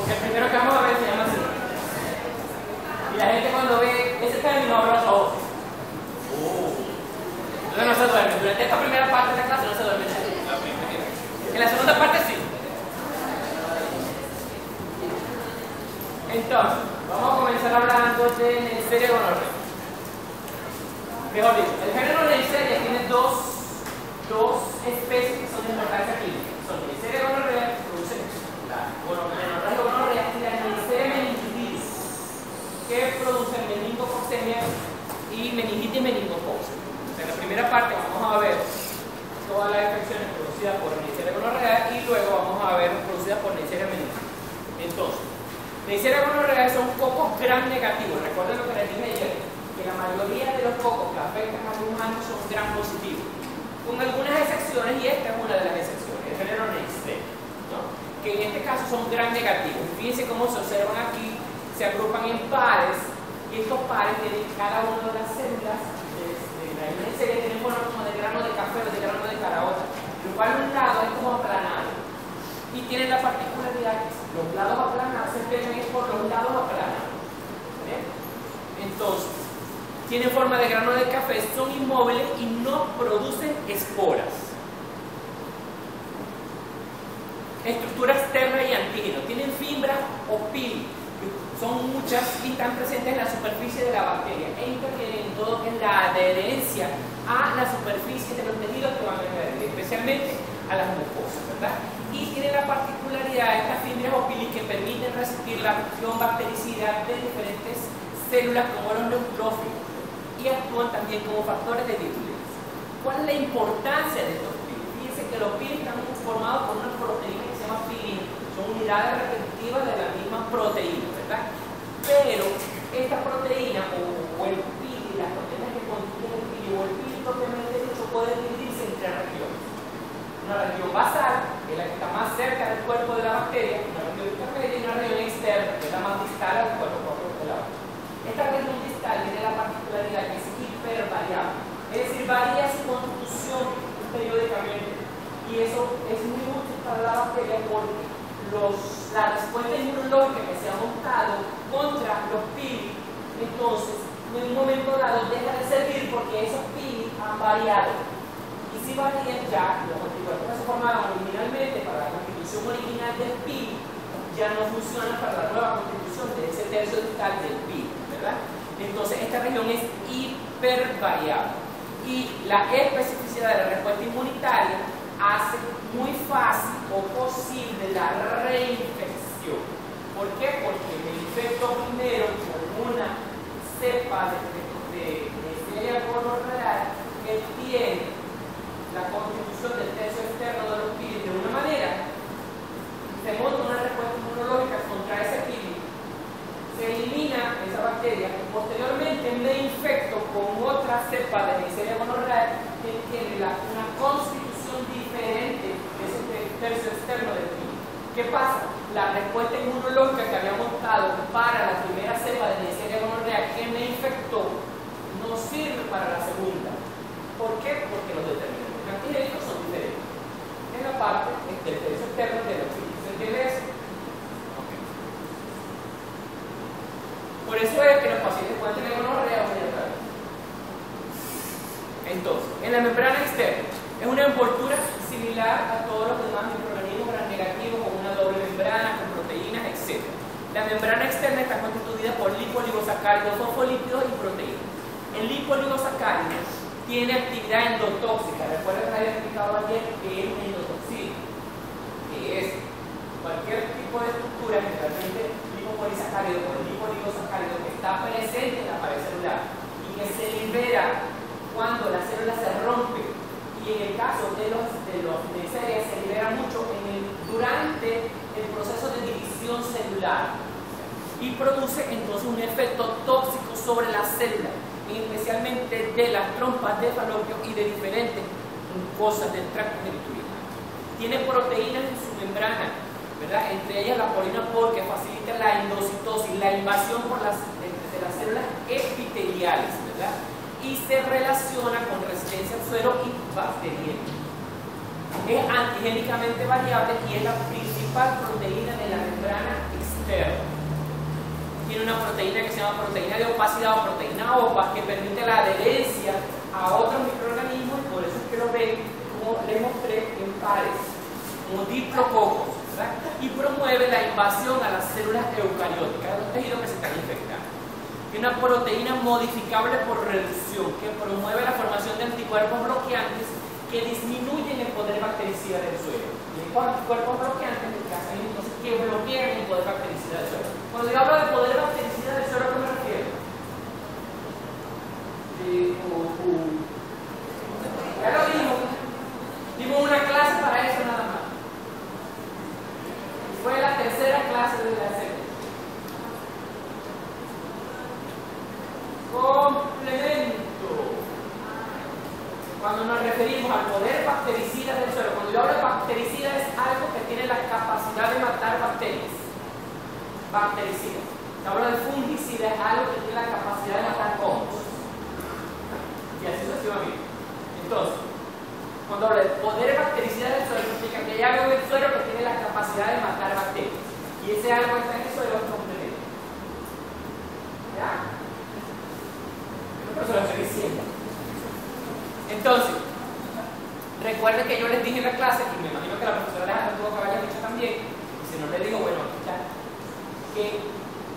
Porque el primero que vamos a ver se llama así. Y la gente cuando ve ese término abre los ojos. Entonces no se duerme. Durante esta primera parte de la clase no se duerme. En la segunda parte sí. Entonces, vamos a comenzar hablando de Neisseria gonorrea. Mejor dicho, el género Neisseria tiene dos especies que son de importancia clínica. Son Neisseria gonorrea, que produce la gonorrea, y la Neisseria meningitidis, que produce meningococcemia y meningitis meningococcus. En la primera parte vamos a ver todas las infecciones producidas por Neisseria gonorrea y luego vamos a ver producidas por Neisseria meningitidis. Entonces, Neisseria gonorrea son cocos gram negativos. Recuerden lo que les dije ayer, que la mayoría de los cocos que afectan a los humanos son gram positivos, con algunas excepciones, y esta es una de las excepciones, el género Neisseria, ¿no? Que en este caso son gram negativos. Fíjense cómo se observan aquí, se agrupan en pares, y estos pares tienen cada una de las células de la Neisseria tienen forma como de grano de café o de grano de caraota, lo cual un lado es como aplanado, y tienen la particularidad que los lados aplanados se ven por los lados aplanados. Entonces, tienen forma de grano de café, son inmóviles y no producen esporas. Estructura externa y antígeno. Tienen fibra o pili. Son muchas y están presentes en la superficie de la bacteria e intervienen en todo en la adherencia a la superficie de los tejidos que van a adherir, especialmente a las mucosas, ¿verdad? Y tienen la particularidad de estas fibras o pili que permiten resistir la acción bactericida de diferentes células como los neutrófilos y actúan también como factores de virulencia. ¿Cuál es la importancia de estos pili? Fíjense que los pili están formados por una proteína que se llama filina, son unidades repetitivas de la misma proteína, ¿verdad? Pero esta proteína o el pili, las proteínas que contienen el pili o el pili propiamente dicho puede dividirse en tres regiones. Una región basal, que es la que está más cerca del cuerpo de la bacteria, una región intermedia y una región externa, que es la más distal al cuerpo propio de la bacteria. Esta región distal tiene la particularidad que es hipervariable, es decir, varía su constitución periódicamente, y eso es muy útil para la bacteria porque la respuesta inmunológica que se ha montado contra los pili, entonces, en un momento dado deja de servir porque esos pili han variado. Y si varían ya, los anticuerpos que se formaron originalmente para la constitución original del pili ya no funcionan para la nueva constitución de ese tercio distal del pili, ¿verdad? Entonces, esta región es hipervariable y la especificidad de la respuesta inmunitaria hace muy fácil o posible la reinfección. ¿Por qué? Porque me infecto primero con una cepa de Neisseria gonorrea que tiene la constitución del tercio externo de los pili de una manera, se monta una respuesta inmunológica contra ese pili, se elimina esa bacteria y posteriormente me infecto con otra cepa de Neisseria gonorrea que tiene una constitución diferente de ese tercio externo del pili. ¿Qué pasa? La respuesta inmunológica que había montado para la primera cepa de Neisseria gonorrea que me infectó no sirve para la segunda. ¿Por qué? Porque los determinantes antigénicos son diferentes en la parte del tercio externo de los pili. ¿Se entiende eso? Okay. Por eso es que los pacientes pueden tener gonorrea muy atrás. Entonces, en la membrana externa es una envoltura similar a todos los demás microorganismos gram negativos, con una doble membrana, con proteínas, etc. La membrana externa está constituida por lipoligosacáridos, fosfolípidos y proteínas. El lipoligosacárido tiene actividad endotóxica. Recuerden que había explicado ayer que es un endotoxina, que es cualquier tipo de estructura, generalmente lipopolisacárido o lipoligosacárido, que está presente en la pared celular y que se libera cuando la célula se rompe. Y en el caso de los Neisseria se libera mucho durante el proceso de división celular y produce entonces un efecto tóxico sobre la célula, especialmente de las trompas de Falopio y de diferentes mucosas del tracto genitourinario. Tiene proteínas en su membrana, ¿verdad? Entre ellas la polina POL, que facilita la endocitosis, la invasión de las células epiteliales, ¿verdad? Y se relaciona con resistencia al suero y bacteriana. es antigénicamente variable y es la principal proteína de la membrana externa. Tiene una proteína que se llama proteína de opacidad o proteína OPA, que permite la adherencia a otros microorganismos, y por eso es que lo ven, como les mostré, en pares, como diplococos, ¿verdad? Y promueve la invasión a las células eucarióticas de los tejidos que se están infectando. Tiene una proteína modificable por reducción, que promueve la formación de anticuerpos bloqueantes que disminuyen el poder bactericida del suelo. Y estos anticuerpos bloqueantes que hacen entonces que bloquean el poder bactericida del suelo. Cuando yo hablo de poder bactericida del suelo, ¿a qué me refiero? Ya lo dimos una clase para eso nada más. Fue la tercera clase de la serie. Complemento. Cuando nos referimos al poder bactericida del suelo, cuando yo hablo de bactericida es algo que tiene la capacidad de matar bacterias. Bactericida. Cuando hablo de fungicida es algo que tiene la capacidad de matar hongos. Y así sucesivamente. Entonces, cuando hablo de poder bactericida del suelo, significa que hay algo en el suelo que tiene la capacidad de matar bacterias. Y ese algo que está en el suelo es complemento. ¿Ya? Pero se lo estoy diciendo. Entonces, recuerden que yo les dije en la clase, y me imagino que la profesora Alejandra tuvo que haber dicho también, y si no le digo, bueno, aquí está, que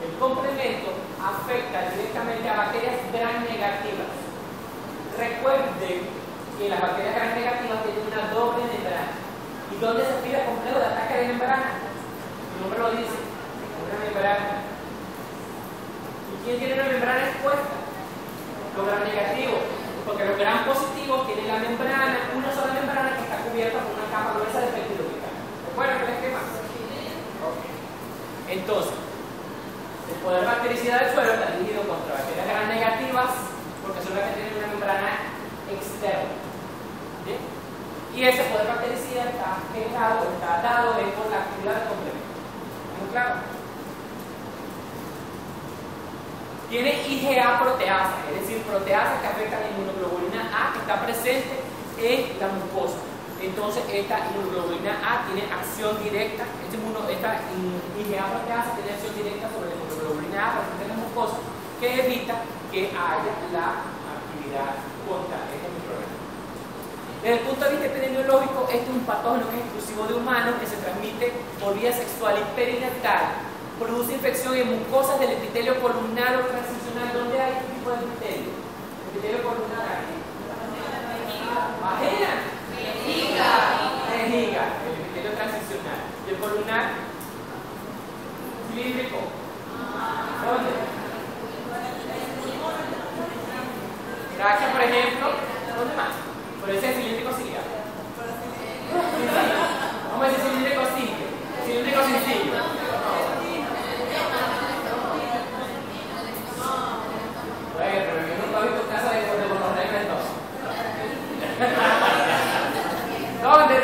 el complemento afecta directamente a bacterias gram negativas. Recuerden que las bacterias gram negativas tienen una doble membrana. ¿Y dónde se pide el complejo de ataque de membrana? El nombre lo dice, una membrana. ¿Y quién tiene una membrana expuesta? Los gram negativos. Porque los gram positivos tienen la membrana, una sola membrana que está cubierta por una capa gruesa de peptidoglican. ¿Recuerdan el esquema? Okay. Entonces, el poder bactericida del suelo está dirigido contra bacterias gram negativas porque son las que tienen una membrana externa. ¿Bien? Y ese poder bactericida está generado, está dado por la actividad del complemento. ¿Muy claro? Tiene IgA proteasa, es decir, proteasa que afecta a la inmunoglobulina A que está presente en la mucosa. Entonces, esta inmunoglobulina A tiene acción directa, esta IgA proteasa tiene acción directa sobre la inmunoglobulina A presente en la mucosa, que evita que haya la actividad contra estos microorganismos. Desde el punto de vista epidemiológico, este es un patógeno que es exclusivo de humanos, que se transmite por vía sexual y perinatal. Produce infección en mucosas del epitelio columnar o transicional. ¿Dónde hay este tipo de epitelio? Epitelio columnar aquí. Vagina. Vejiga. El epitelio transicional. ¿Y el columnar? Cilíndrico. ¿Dónde? Tráquea, por ejemplo. ¿Dónde más? Por ese cilíndrico ciliar. Vamos a decir cilíndrico simple. Cilíndrico sencillo. Bueno, pero yo nunca he visto casa de los reyes entonces. ¿Dónde?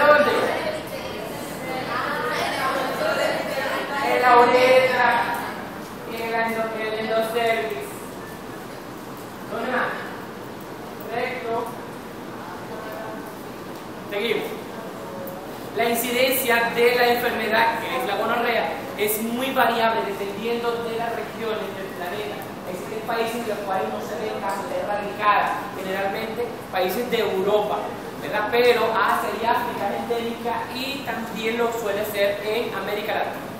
En la uretra, en el endocervix. ¿Dónde más? Recto. Seguimos. La incidencia de la enfermedad, que es la gonorrea, es muy variable dependiendo de las regiones del planeta. Existen países en los cuales no se ven casos de erradicadas, generalmente países de Europa, ¿verdad? Pero Asia y África es endémica y también lo suele ser en América Latina.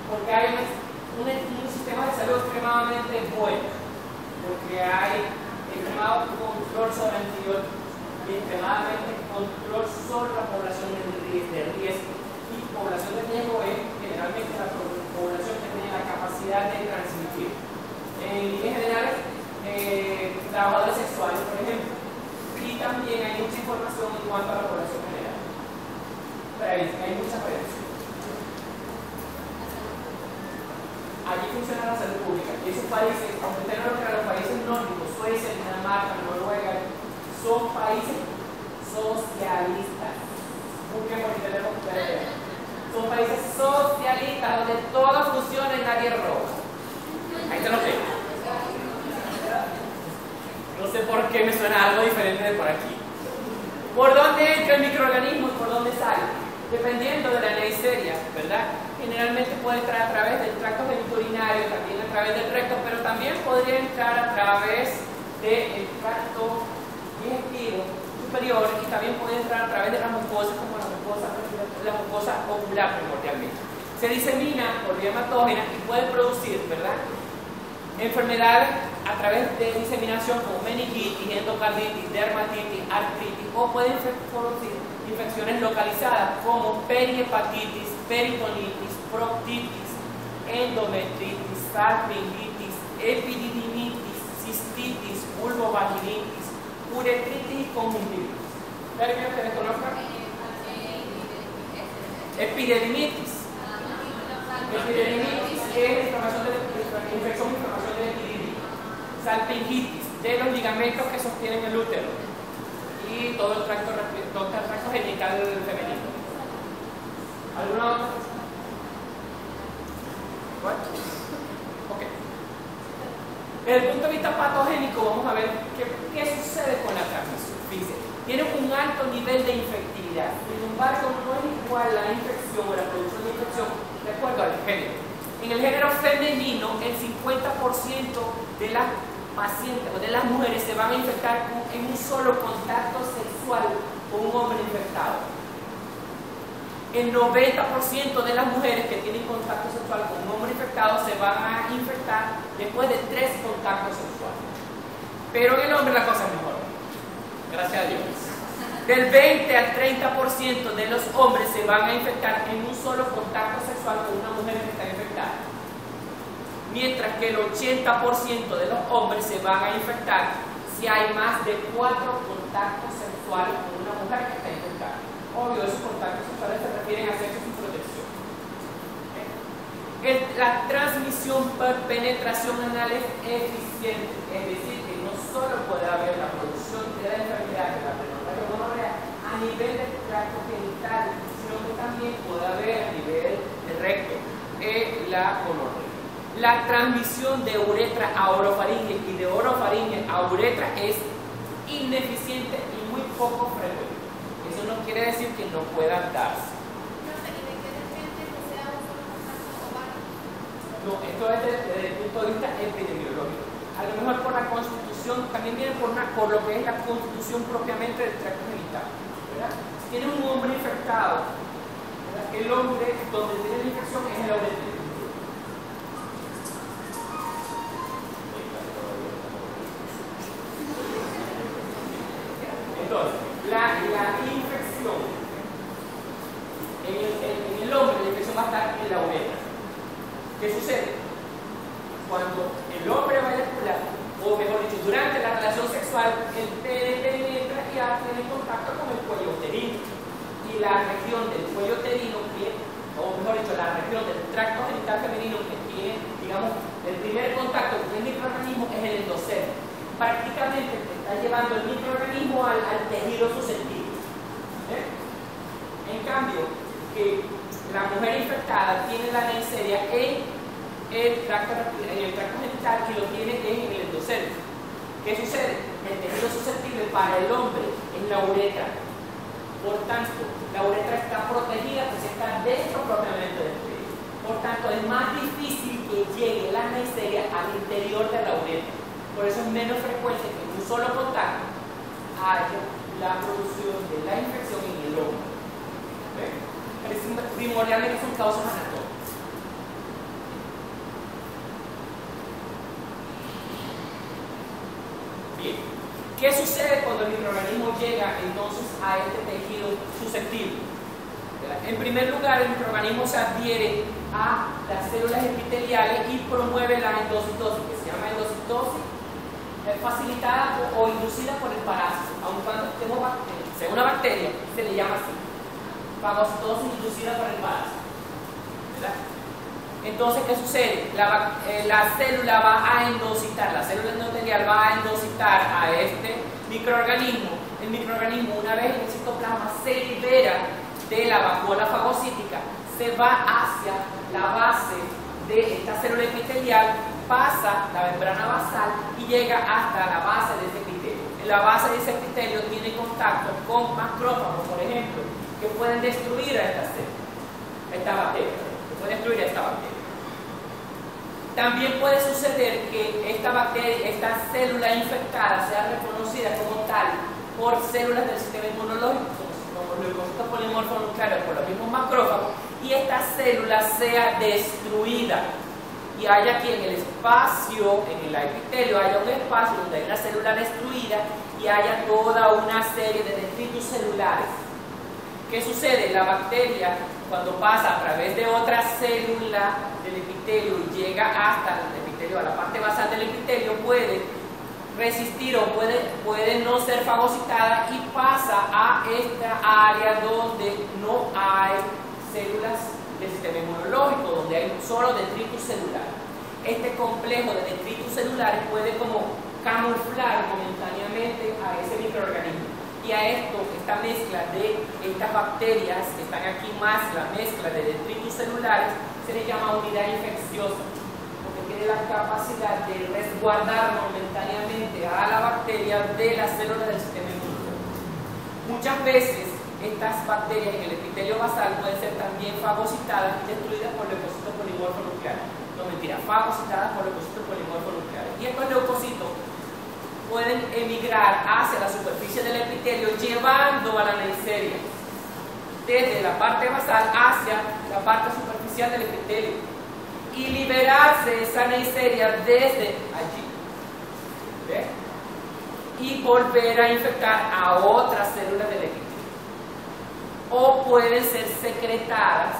Porque hay un sistema de salud extremadamente bueno, porque hay extremado control sobre antibióticos y extremadamente control sobre la población de riesgo. Y población de riesgo es generalmente la población que tiene la capacidad de transmitir. En líneas generales, trabajadores sexuales, por ejemplo. Y también hay mucha información en cuanto a la población general. Pero hay muchas variaciones. Allí funciona la salud pública. Y esos países, aunque usted no lo crea, los países nórdicos, Suecia, Dinamarca, Noruega, son países socialistas. Busquen por internet lo que ustedes vean. Son países socialistas donde todo funciona y nadie roba. Ahí te lo tengo. No sé por qué me suena algo diferente de por aquí. ¿Por dónde entra el microorganismo y por dónde sale? Dependiendo de la Neisseria, ¿verdad? Generalmente puede entrar a través del tracto genitourinario, también a través del recto, pero también podría entrar a través del tracto digestivo superior y también puede entrar a través de las mucosas, como la mucosa ocular primordialmente. Se disemina por vía hematógena y puede producir, ¿verdad?, enfermedades a través de diseminación como meningitis, endocarditis, dermatitis, artritis, o pueden producir infecciones localizadas como perihepatitis, peritonitis, proctitis, endometritis, salpingitis, epididimitis, cistitis, vulvovaginitis, uretritis y conjuntivitis. ¿Términos que desconozcan? Epididimitis. Epididimitis es infección del epididimio. Salpingitis, de los ligamentos que sostienen el útero y todo el tracto genital femenino. ¿Alguna otra? Ok. Desde el punto de vista patogénico, vamos a ver qué sucede con la transmisión. Fíjense, tiene un alto nivel de infectividad. Sin embargo, no es igual la infección o la producción de infección de acuerdo al género. En el género femenino, el 50% de las pacientes o de las mujeres se van a infectar en un solo contacto sexual con un hombre infectado. El 90% de las mujeres que tienen contacto sexual con un hombre infectado se van a infectar después de 3 contactos sexuales. Pero en el hombre la cosa es mejor. Gracias a Dios. Del 20 al 30% de los hombres se van a infectar en un solo contacto sexual con una mujer que está infectada. Mientras que el 80% de los hombres se van a infectar si hay más de 4 contactos sexuales con una mujer que está infectada. Obvio, esos contactos sexuales se refieren a sexo sin protección. La transmisión por penetración anal es eficiente, es decir, que no solo puede haber la producción de la enfermedad de la gonorrea a nivel del tracto genital, sino que también puede haber a nivel del recto la gonorrea. La transmisión de uretra a orofaringe y de orofaringe a uretra es ineficiente y muy poco frecuente. Eso no quiere decir que no puedan darse. No, esto es desde el punto de vista epidemiológico. A lo mejor por la constitución, también viene por lo que es la constitución propiamente del tracto genital, ¿verdad? Si tiene un hombre infectado, ¿verdad?, el hombre donde tiene la infección es el uretra. Entonces, la infección en el hombre, la infección va a estar en la uretra. ¿Qué sucede? Cuando el hombre va a eyacular, o mejor dicho, durante la relación sexual, el pene penetra y tiene contacto con el cuello uterino. Y la región del cuello uterino, o mejor dicho, la región del tracto genital femenino que tiene, digamos, el primer contacto con el microorganismo es el endocel. Prácticamente te está llevando el microorganismo al tejido susceptible. En cambio, que la mujer infectada tiene la Neisseria en el tracto genital y lo tiene en el endocel. ¿Qué sucede? El tejido susceptible para el hombre es la uretra. Por tanto, la uretra está protegida, pues está dentro propiamente del pene. Por tanto, es más difícil que llegue la Neisseria al interior de la uretra. Por eso es menos frecuente que en un solo contacto haya la producción de la infección en el hombre. Primordialmente son causas anatómicas. Bien, ¿qué sucede cuando el microorganismo llega entonces a este tejido susceptible? En primer lugar, el microorganismo se adhiere a las células epiteliales y promueve la endocitosis, que se llama endocitosis facilitada o inducida por el parásito. Aun cuando tenemos una bacteria, se le llama así, fagocitosis inducida por el parásito, ¿verdad? Entonces, ¿qué sucede? La célula va a endocitar, la célula endotelial va a endocitar a este microorganismo. El microorganismo, una vez el citoplasma se libera de la vacuola fagocítica, se va hacia la base de esta célula epitelial, pasa la membrana basal y llega hasta la base de este epitelio. la base de ese epitelio tiene contacto con macrófagos, por ejemplo, que pueden destruir a esta bacteria, También puede suceder que esta célula infectada sea reconocida como tal por células del sistema inmunológico, como los leucocitos polimorfonucleares, por los mismos macrófagos, y esta célula sea destruida. Y haya aquí en el espacio, en el epitelio, haya un espacio donde hay una célula destruida y haya toda una serie de detritus celulares. ¿Qué sucede? La bacteria, cuando pasa a través de otra célula del epitelio y llega hasta el epitelio, a la parte basal del epitelio, puede resistir o puede no ser fagocitada y pasa a esta área donde no hay células del sistema inmunológico, donde hay solo detritus celular. Este complejo de detritus celulares puede como camuflar momentáneamente a ese microorganismo. Y a esta mezcla de estas bacterias que están aquí más la mezcla de detritus celulares, se le llama unidad infecciosa, porque tiene la capacidad de resguardar momentáneamente a la bacteria de las células del sistema inmunológico. Muchas veces estas bacterias en el epitelio basal pueden ser también fagocitadas y destruidas por leucocitos polimorfonucleares. No, mentira, fagocitadas por leucocitos polimorfonucleares. Y estos leucocitos pueden emigrar hacia la superficie del epitelio llevando a la neisseria desde la parte basal hacia la parte superficial del epitelio y liberarse esa neisseria desde allí. ¿Ves? Y volver a infectar a otras células del epitelio. O pueden ser secretadas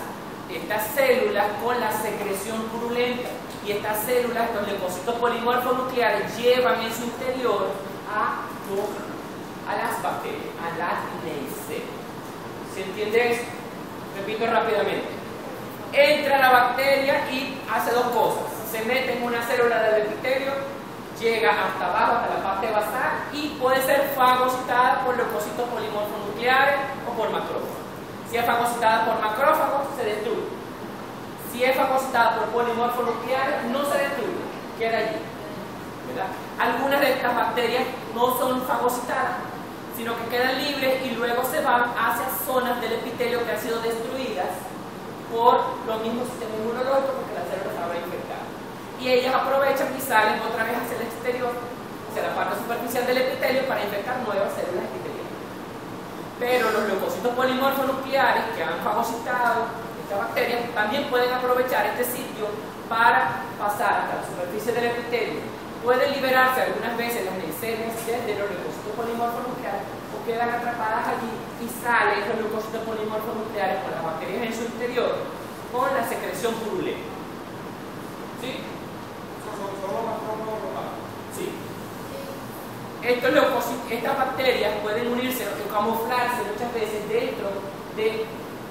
estas células con la secreción purulenta. Y estas células, los leucocitos polimorfonucleares, llevan en su interior a las bacterias, a la neisseria. ¿Se entiende eso? Repito rápidamente. Entra la bacteria y hace dos cosas. Se mete en una célula del epitelio, llega hasta abajo, hasta la parte basal, y puede ser fagocitada por leucocitos polimorfonucleares o por macrófagos. Si es fagocitada por macrófagos, se destruye. Si es fagocitada por polimorfonucleares, no se destruye, queda allí, ¿verdad? Algunas de estas bacterias no son fagocitadas, sino que quedan libres y luego se van hacia zonas del epitelio que han sido destruidas por los mismos sistemas inmunológicos, porque las células estaban infectadas. Y ellas aprovechan y salen otra vez hacia el exterior, hacia la parte superficial del epitelio, para infectar nuevas células epiteliales. Pero los leucocitos polimorfonucleares que han fagocitado bacterias también pueden aprovechar este sitio para pasar hasta la superficie del epitelio. Pueden liberarse algunas veces las neiserias desde los leucocitos polimorfonucleares o quedan atrapadas allí y salen los leucocitos polimorfonucleares con las bacterias en su interior con la secreción purulenta. ¿Sí? Sí. Estas bacterias pueden unirse o camuflarse muchas veces dentro de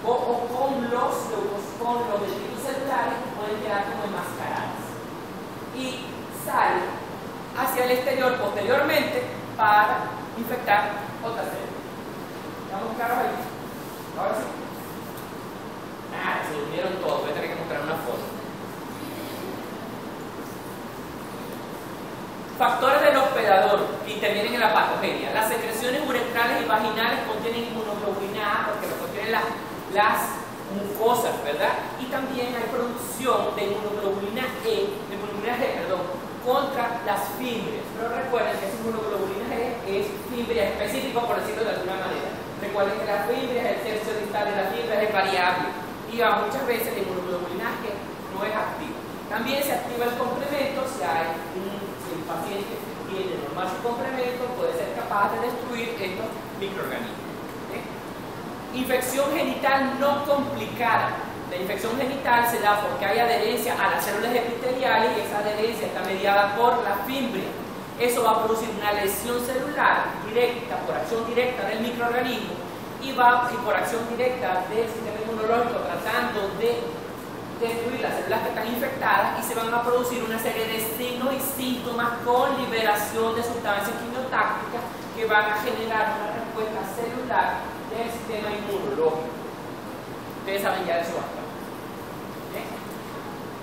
o con los detritus celulares que pueden quedar como enmascaradas y salen hacia el exterior posteriormente para infectar otras células. ¿Estamos claros ahí? Ahora sí. Nada, se durmieron todos, voy a tener que mostrar una foto. Factores del hospedador que intervienen en la patogenia. Las secreciones uretrales y vaginales contienen inmunoglobulina A porque lo contienen las mucosas, ¿verdad? Y también hay producción de inmunoglobulina G, contra las fimbrias. Pero recuerden que esa inmunoglobulina G es fibria específico, por decirlo de alguna manera. Recuerden que las fimbrias, el tercio distal de las fibras es variable y muchas veces la inmunoglobulina G no es activa. También se activa el complemento si el paciente tiene normal su complemento, puede ser capaz de destruir estos microorganismos. Infección genital no complicada. La infección genital se da porque hay adherencia a las células epiteliales y esa adherencia está mediada por la fimbria. Eso va a producir una lesión celular directa, por acción directa del microorganismo y por acción directa del sistema inmunológico tratando de destruir las células que están infectadas y se van a producir una serie de signos y síntomas con liberación de sustancias quimiotácticas que van a generar una respuesta celular del sistema inmunológico. Ustedes saben ya de eso bastante.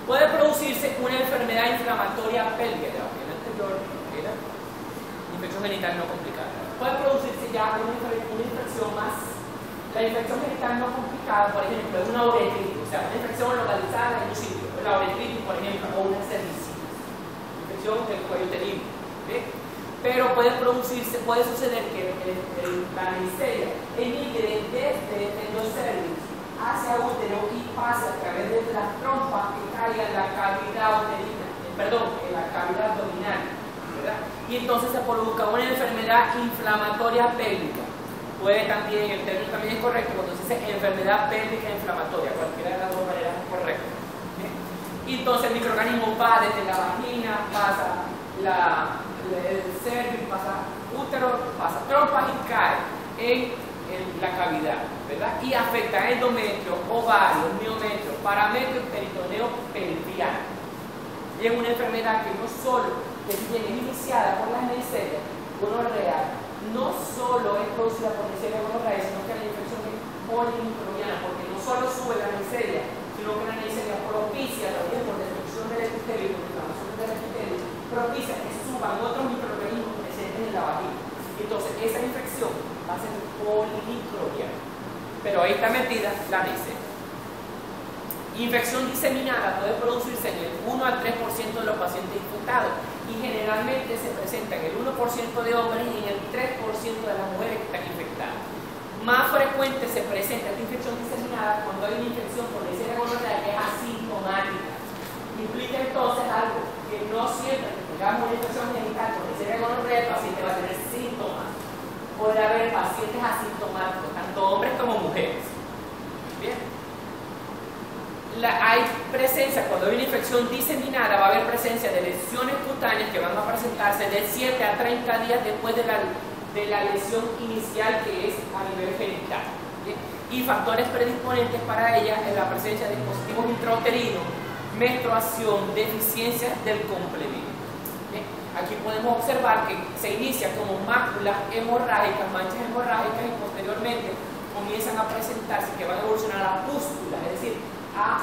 Puede producirse una enfermedad inflamatoria pélvica. La anterior era infección genital no complicada. Puede producirse ya una infección más. La infección genital no complicada, por ejemplo, es una uretritis, o sea, una infección localizada en un sitio, la uretritis, por ejemplo, o una cervicitis, infección del cuello uterino. Pero puede suceder que la neisseria emigre desde el endocervix hacia útero y pase a través de las trompas que caiga en la cavidad uterina, en la cavidad abdominal, ¿verdad? Y entonces se produzca una enfermedad inflamatoria pélvica. Puede también, el término también es correcto cuando se dice enfermedad pélvica inflamatoria, cualquiera de las dos maneras es correcto. Y entonces el microorganismo va desde la vagina, pasa el cervix, pasa útero, pasa trompas y cae en la cavidad, ¿verdad? Y afecta endometrio, ovario, miometrio, parametrio y peritoneo pelviano. Y es una enfermedad que no solo es iniciada por las neisseria, gonorrea, no solo es producida por neisseria gonorrea, sino que la infección es polimicrobiana, porque no solo sube la neisseria, sino que la neisseria propicia, también por destrucción del epitelio, por inflamación del epitelio, propicia que suban otros microorganismos presentes en la vagina. Entonces, esa infección va a ser polimicrobiana. Pero ahí está metida la neisseria. Infección diseminada puede producirse en el 1 al 3% de los pacientes infectados y generalmente se presenta en el 1% de hombres y en el 3% de las mujeres que están infectadas. Más frecuente se presenta esta infección diseminada cuando hay una infección por neisseria gonorrea que es asintomática. Implica entonces algo que no siempre que tengamos una infección genital por neisseria gonorrea el paciente va a tener síntomas. Puede haber pacientes asintomáticos, tanto hombres como mujeres. Bien. Hay presencia, cuando hay una infección diseminada, va a haber presencia de lesiones cutáneas que van a presentarse de 7 a 30 días después de la lesión inicial que es a nivel genital. ¿Bien? Y factores predisponentes para ella es la presencia de dispositivos intrauterinos, menstruación, deficiencias del complemento. ¿Bien? Aquí podemos observar que se inicia como máculas hemorrágicas, manchas hemorrágicas y posteriormente comienzan a presentarse que van a evolucionar a pústulas, es decir, a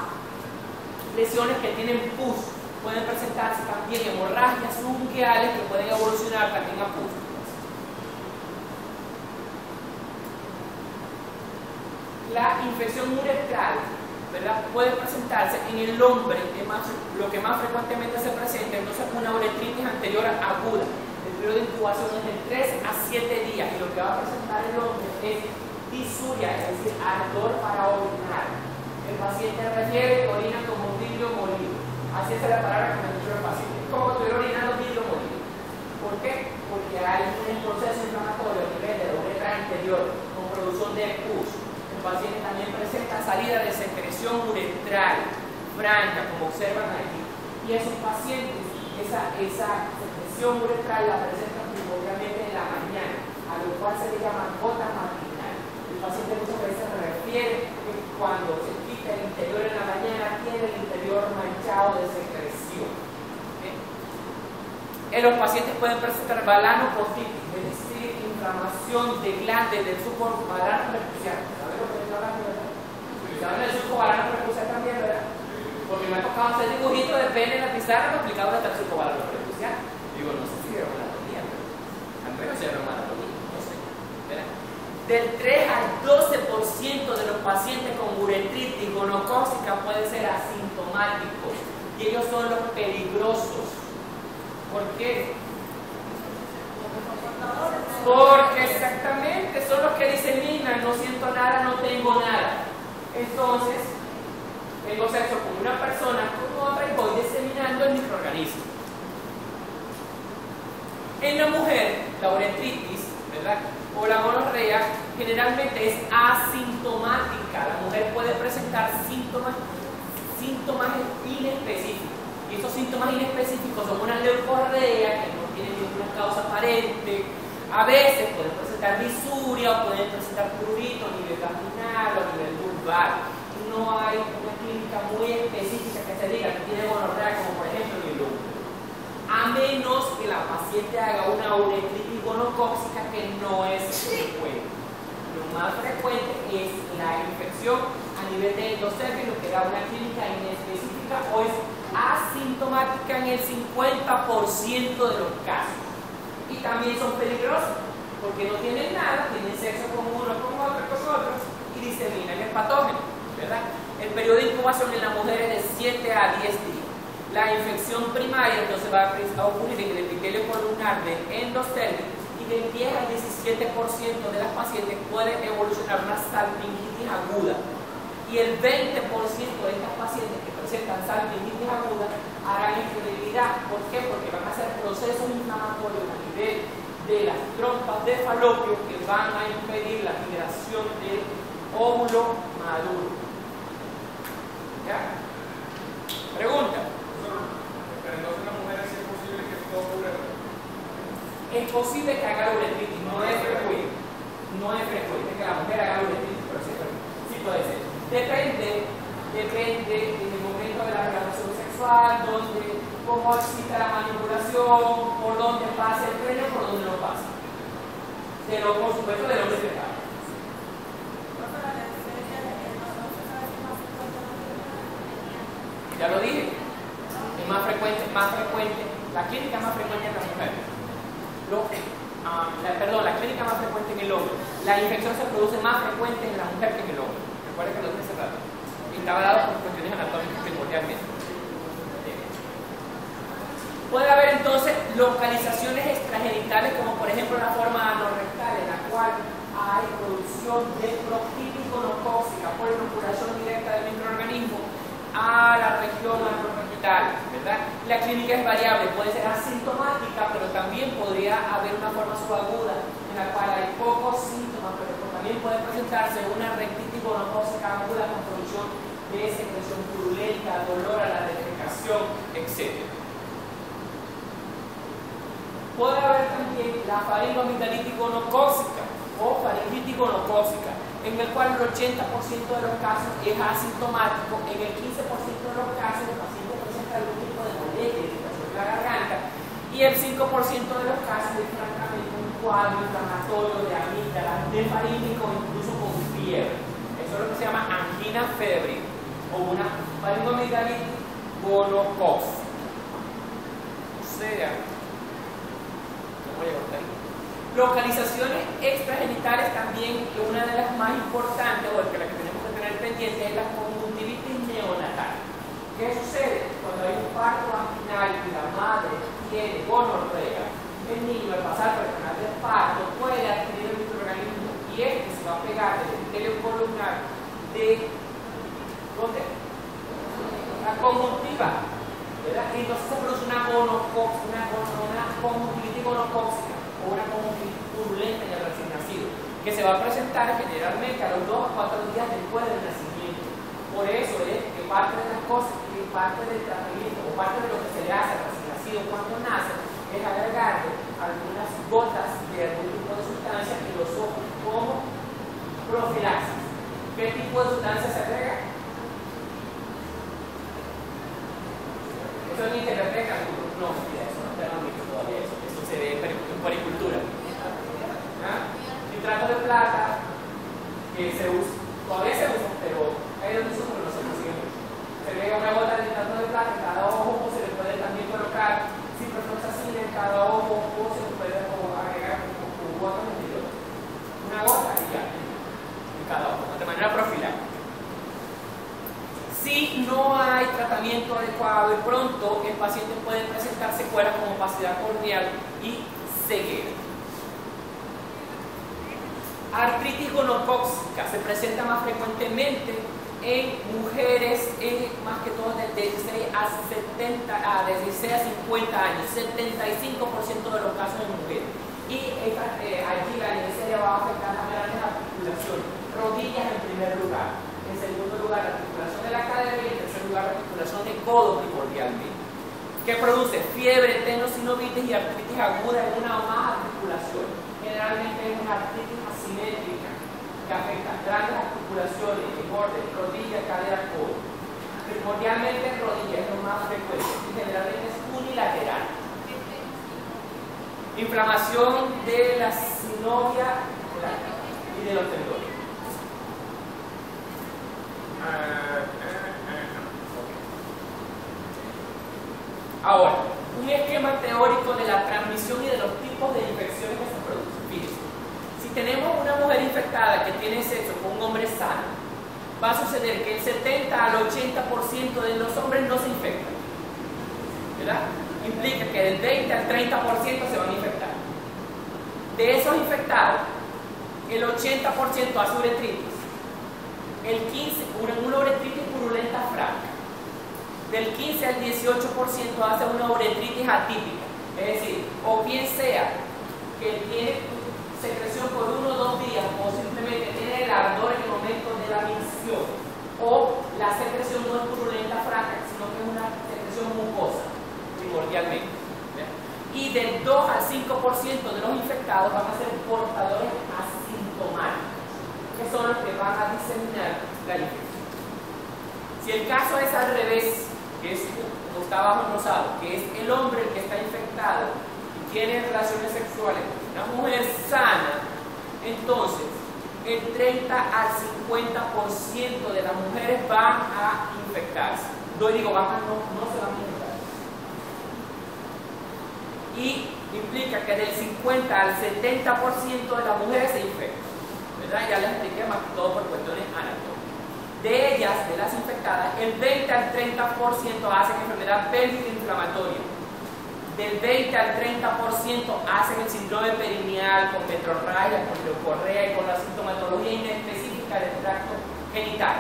lesiones que tienen pus. Pueden presentarse también hemorragias ungueales que pueden evolucionar también a pústulas. La infección uretral, ¿verdad?, puede presentarse en el hombre, lo que más frecuentemente se presenta, entonces una uretritis anterior aguda. El periodo de incubación es de 3 a 7 días y lo que va a presentar el hombre es disuria, es decir, ardor para orinar. El paciente refiere que orina como vidrio molido. Así es la palabra que me dijo el paciente. Como estoy orinando vidrio molido. ¿Por qué? Porque hay un proceso inflamatorio a nivel de la uretra anterior con producción de pus. El paciente también presenta salida de secreción uretral franca, como observan aquí. Y esos pacientes, esa secreción uretral la presentan primordialmente en la mañana, a lo cual se le llama gota matinal. El paciente muchas veces refiere que cuando se quita el interior en la mañana tiene el interior manchado de secreción. Los pacientes pueden presentar balanopotitis, es decir, inflamación de glándulas del suco balano percusiano. ¿Sabes lo que estoy hablando, verdad? ¿Saben el suco balano percusiano también, verdad? Porque me ha tocado hacer dibujitos de pene en la pizarra no explicado dónde está el suco balano percusiano. Digo, no sé si vieron anatomía, pero al menos se vieron anatomía, no sé. ¿Verdad? Del 3 al 12% de los pacientes con uretritis gonocócica pueden ser asintomáticos y ellos son los peligrosos. ¿Por qué? Porque exactamente son los que diseminan, no siento nada, no tengo nada. Entonces, tengo sexo con una persona, con otra y voy diseminando el microorganismo. En la mujer, la uretritis, ¿verdad?, o la gonorrea generalmente es asintomática. La mujer puede presentar síntomas inespecíficos. Y esos síntomas inespecíficos son una leucorrea que no tiene ninguna causa aparente. A veces pueden presentar disuria o pueden presentar prurito a nivel vaginal o a nivel vulvar. No hay una clínica muy específica que se diga que tiene gonorrea, como por ejemplo el lumbar. A menos que la paciente haga una uretritis gonocócica, que no es frecuente. Lo más frecuente es la infección a nivel de endocervix, lo que da una clínica inespecífica o es asintomática en el 50% de los casos. Y y también son peligrosos, porque no tienen nada, tienen sexo con uno, con otros, y diseminan el patógeno, ¿verdad? El periodo de incubación en la mujer es de 7 a 10 días. La infección primaria entonces va a ocurrir en el epitelio columnar del endostelio, y del 10 al 17% de las pacientes puede evolucionar una salpingitis aguda. Y el 20% de estas pacientes que presentan salpingitis aguda harán esterilidad. ¿Por qué? Porque van a hacer procesos inflamatorios a nivel de las trompas de falopio que van a impedir la generación del óvulo maduro. ¿Ya? Pregunta. Pero entonces la mujer es posible que todo ocurra. Es posible que haga uretritis, no es frecuente. No es frecuente que la mujer haga uretritis, pero sí puede ser. Depende en el momento de la relación sexual, cómo existe la manipulación, por dónde pasa el pene, por dónde no pasa. Pero por supuesto del hombre fetal. Ya lo dije, es más frecuente, la clínica más frecuente en las mujeres. La clínica más frecuente en el hombre. La infección se produce más frecuente en la mujer que en el hombre. Recuerden que lo dije hace rato. Y estaba dado por cuestiones anatómicas primordialmente. Puede haber entonces localizaciones extragenitales, como por ejemplo la forma anorrectal, en la cual hay producción de proctitis gonocócica por inoculación directa del microorganismo a la región anorrectal, ¿verdad? La clínica es variable, puede ser asintomática, pero también podría haber una forma subaguda en la cual hay pocos síntomas, pero también puede presentarse una rectitis gonocócica aguda con producción de secreción purulenta, dolor a la defecación, etc. Puede haber también la faringoamigdalitis gonocócica o faringitis gonocócica, en el cual el 80% de los casos es asintomático, en el 15% de los casos el paciente presenta algún tipo de molestia, irritación de la garganta, y el 5% de los casos es francamente un cuadro inflamatorio de amígdalas, de faríngeo, incluso con fiebre. Eso es lo que se llama angina febril o una faringoamigdalitis gonocócica. O sea, voy a cortar. Localizaciones extragenitales también, una de las más importantes, o la que tenemos que tener pendiente, es la conjuntivitis neonatal. ¿Qué sucede? Cuando hay un parto vaginal y la madre tiene gonorrea, el niño al pasar por el canal del parto puede adquirir el microorganismo y este se va a pegar del epitelio columnar de ¿dónde? La conjuntiva, ¿verdad? Y entonces se produce una conjuntivitis gonocócica o una conjuntivitis purulenta en el recién nacido, que se va a presentar generalmente a los 2 a 4 días después del nacimiento. Por eso es que parte de las cosas, que parte del tratamiento o parte de lo que se le hace al recién nacido cuando nace es agregarle algunas gotas de algún tipo de sustancia en los ojos como profilaxis. ¿Qué tipo de sustancia se agrega? Eso es mi interpretación. No, mentira, eso no está en ámbito todavía, eso se ve en poricultura. Nitrato de plata, que se usa, todavía se usa, pero hay otros usos que no se consiguen mucho. Se agrega una gota de nitrato de plata en cada ojo, o se le puede también colocar ciprofloxacina en cada ojo, o se le puede agregar como gota de una gota y ya, en cada ojo, de manera profiláctica. Si no hay tratamiento adecuado y pronto, el paciente puede presentar secuelas como opacidad corneal y ceguera. Artritis gonocócica se presenta más frecuentemente en mujeres, más que todo de 16 a 50 años, 75% de los casos en mujeres. Y allí la anestesia va a afectar las grandes articulaciones, rodillas en primer lugar. En segundo lugar, la articulación de la cadera y en tercer lugar, la articulación de codo primordialmente, que produce fiebre, tenosinovitis y artritis aguda en una o más articulaciones. Generalmente es una artritis asimétrica que afecta grandes articulaciones en orden, rodilla, cadera, codo. Primordialmente rodilla es lo más frecuente y generalmente es unilateral. Inflamación de la sinovia y de los tendones. Ahora, un esquema teórico de la transmisión y de los tipos de tenemos una mujer infectada que tiene sexo con un hombre sano, va a suceder que el 70 al 80% de los hombres no se infectan, ¿verdad? Implica que del 20 al 30% se van a infectar. De esos infectados, el 80% hace uretritis, el 15% una uretritis purulenta franca, del 15 al 18% hace una uretritis atípica, es decir, o bien sea que tiene secreción por 1 o 2 días o simplemente tiene el ardor en el momento de la micción, o la secreción no es purulenta franca, sino que es una secreción mucosa, primordialmente. ¿Verdad? Y del 2 al 5% de los infectados van a ser portadores asintomáticos, que son los que van a diseminar la infección. Si el caso es al revés, que es como está abajo en rosado, que es el hombre el que está infectado y tiene relaciones sexuales con una mujer sana, entonces el 30 al 50% de las mujeres van a infectarse. No digo van a, no se van a infectar. Y implica que del 50 al 70% de las mujeres se infectan, ¿verdad? Ya les expliqué más que todo por cuestiones anatómicas. De ellas, de las infectadas, el 20 al 30% hacen enfermedad pélvica inflamatoria. Del 20 al 30% hacen el síndrome perineal con metrorragia, con leucorrea y con la sintomatología inespecífica del tracto genital.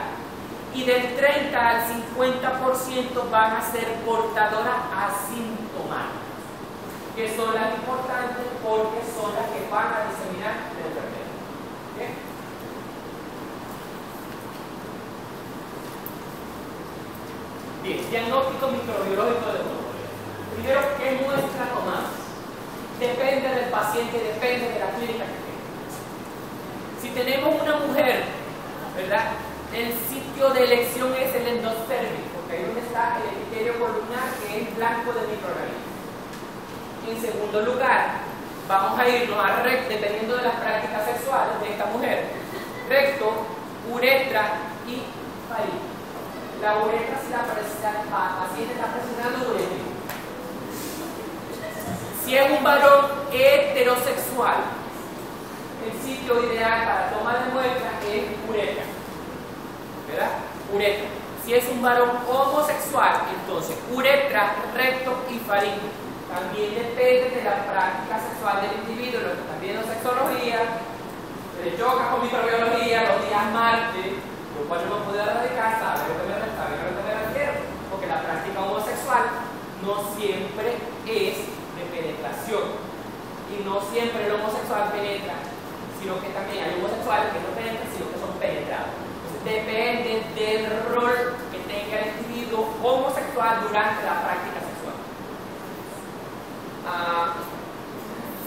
Y del 30 al 50% van a ser portadoras asintomáticas, que son las importantes porque son las que van a diseminar la enfermedad. ¿Okay? Bien, diagnóstico microbiológico de uno. Primero, ¿qué muestra tomamos? Depende del paciente, depende de la clínica que tenga. Si tenemos una mujer, ¿verdad? El sitio de elección es el endostérmico, porque ahí donde está el epitelio columnar, que es blanco de microorganismos. En segundo lugar, vamos a irnos a recto, dependiendo de las prácticas sexuales de esta mujer. Recto, uretra y faringe. La uretra, si la paciente está presionando uretra. Si es un varón heterosexual, el sitio ideal para toma de muestra es uretra, ¿verdad? Uretra. Si es un varón homosexual, entonces uretra, recto y faringe. También depende de la práctica sexual del individuo, lo que están viendo sexología, le choca con microbiología los días martes, lo cual no puede dar de casa, a ver a lo que me refiero, porque la práctica homosexual no siempre es de penetración, y no siempre el homosexual penetra, sino que también hay homosexuales que no penetran, sino que son penetrados. Entonces depende del rol que tenga el individuo homosexual durante la práctica sexual.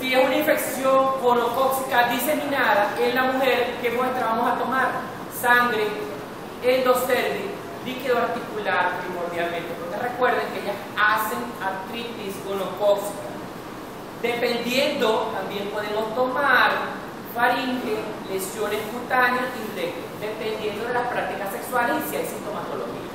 Si es una infección gonocócica diseminada en la mujer, ¿qué muestra vamos a tomar? Sangre, endostérmico, líquido articular primordialmente, porque recuerden que ellas hacen artritis gonocócica. Dependiendo, también podemos tomar faringe, lesiones cutáneas y recto, dependiendo de las prácticas sexuales y si hay sintomatología.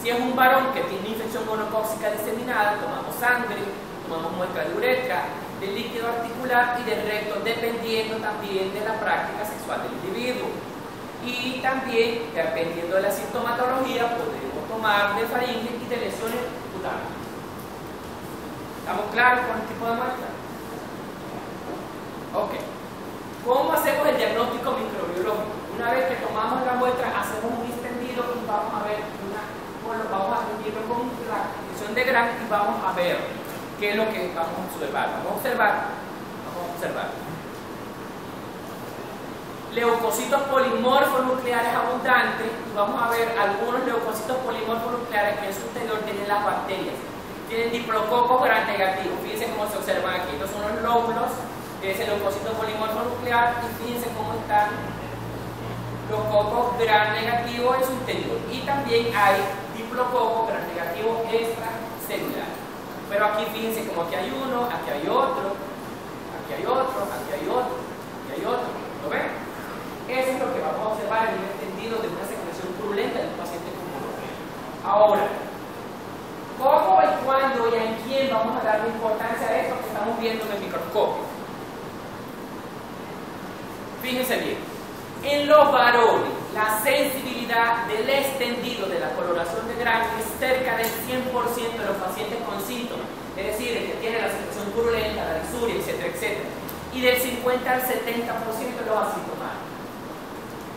Si es un varón que tiene infección gonocócica diseminada, tomamos sangre, tomamos muestra de uretra, del líquido articular y del recto, dependiendo también de la práctica sexual del individuo. Y también, dependiendo de la sintomatología, podemos tomar de faringe y de lesiones cutáneas. ¿Estamos claros con el tipo de muestra? Ok. ¿Cómo hacemos el diagnóstico microbiológico? Una vez que tomamos la muestra, hacemos un extendido y vamos a ver vamos a medirlo con la detección de Gram y vamos a ver qué es lo que vamos a observar. Vamos a observar leucocitos polimorfos nucleares abundantes y vamos a ver algunos leucocitos polimorfos nucleares que en su interior tienen las bacterias. Tienen diplococos gram negativos. Fíjense cómo se observan aquí. Estos son los lóbulos de ese leucocito polimorfo nuclear y fíjense cómo están los cocos gram negativos en su interior. Y también hay diplococos gram negativos extracelulares. Pero aquí fíjense como aquí hay uno, aquí hay otro, aquí hay otro, aquí hay otro, aquí hay otro. ¿Lo ven? Eso es lo que vamos a observar en un entendido de una secreción purulenta de un paciente con gonorrea. Ahora, ¿cómo y cuándo y en quién vamos a darle importancia a esto que estamos viendo en el microscopio? Fíjense bien, en los varones la sensibilidad del extendido de la coloración de grano es cerca del 100% de los pacientes con síntomas, es decir, el que tiene la secreción purulenta, la disuria, etcétera, etcétera, y del 50 al 70% de los asintomáticos.